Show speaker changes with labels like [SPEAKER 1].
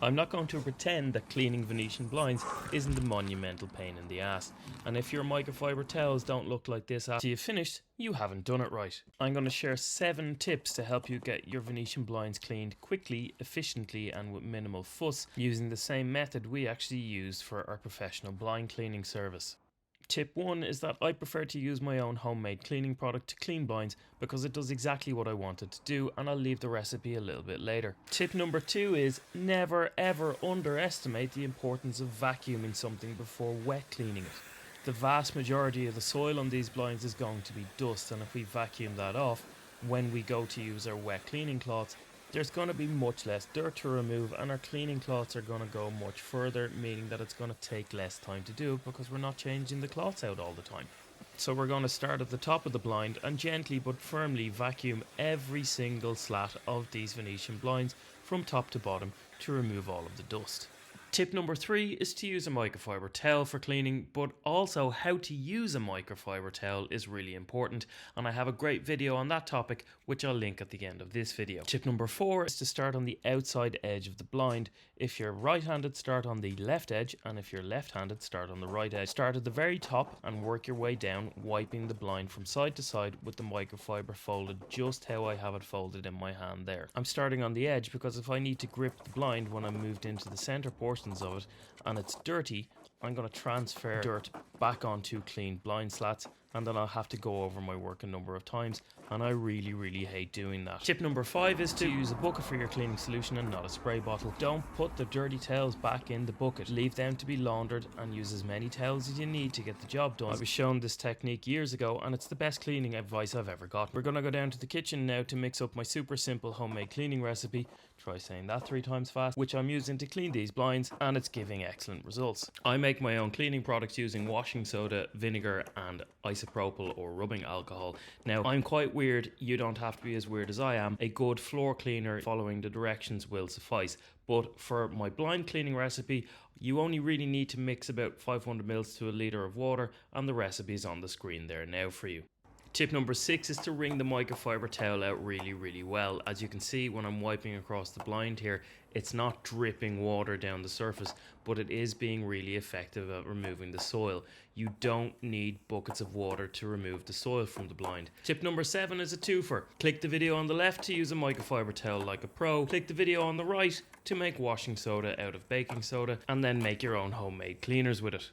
[SPEAKER 1] I'm not going to pretend that cleaning Venetian blinds isn't a monumental pain in the ass, and if your microfiber towels don't look like this after you've finished, you haven't done it right. I'm going to share 7 tips to help you get your Venetian blinds cleaned quickly, efficiently and with minimal fuss, using the same method we actually use for our professional blind cleaning service. Tip 1 is that I prefer to use my own homemade cleaning product to clean blinds because it does exactly what I want it to do, and I'll leave the recipe a little bit later. Tip number 2 is never ever underestimate the importance of vacuuming something before wet cleaning it. The vast majority of the soil on these blinds is going to be dust, and if we vacuum that off when we go to use our wet cleaning cloths, there's going to be much less dirt to remove, and our cleaning cloths are going to go much further, meaning that it's going to take less time to do because we're not changing the cloths out all the time. So we're going to start at the top of the blind and gently but firmly vacuum every single slat of these Venetian blinds from top to bottom to remove all of the dust. Tip number 3 is to use a microfiber towel for cleaning, but also how to use a microfiber towel is really important, and I have a great video on that topic which I'll link at the end of this video. Tip number 4 is to start on the outside edge of the blind. If you're right-handed, start on the left edge, and if you're left-handed, start on the right edge. Start at the very top and work your way down, wiping the blind from side to side with the microfiber folded just how I have it folded in my hand there. I'm starting on the edge because if I need to grip the blind when I'm moved into the center portion of it and it's dirty, I'm going to transfer dirt back onto clean blind slats, and then I'll have to go over my work a number of times, and I really hate doing that. Tip number 5 is to use a bucket for your cleaning solution and not a spray bottle. Don't put the dirty towels back in the bucket. Leave them to be laundered and use as many towels as you need to get the job done. I was shown this technique years ago and it's the best cleaning advice I've ever got. We're going to go down to the kitchen now to mix up my super simple homemade cleaning recipe. Try saying that 3 times fast, which I'm using to clean these blinds, and it's giving excellent results. I make my own cleaning products using washing soda, vinegar and isopropyl or rubbing alcohol. Now, I'm quite weird, you don't have to be as weird as I am. A good floor cleaner following the directions will suffice, but for my blind cleaning recipe you only really need to mix about 500 ml to a litre of water, and the recipe is on the screen there now for you. Tip number 6 is to wring the microfiber towel out really well. As you can see when I'm wiping across the blind here, it's not dripping water down the surface, but it is being really effective at removing the soil. You don't need buckets of water to remove the soil from the blind. Tip number 7 is a twofer. Click the video on the left to use a microfiber towel like a pro. Click the video on the right to make washing soda out of baking soda, and then make your own homemade cleaners with it.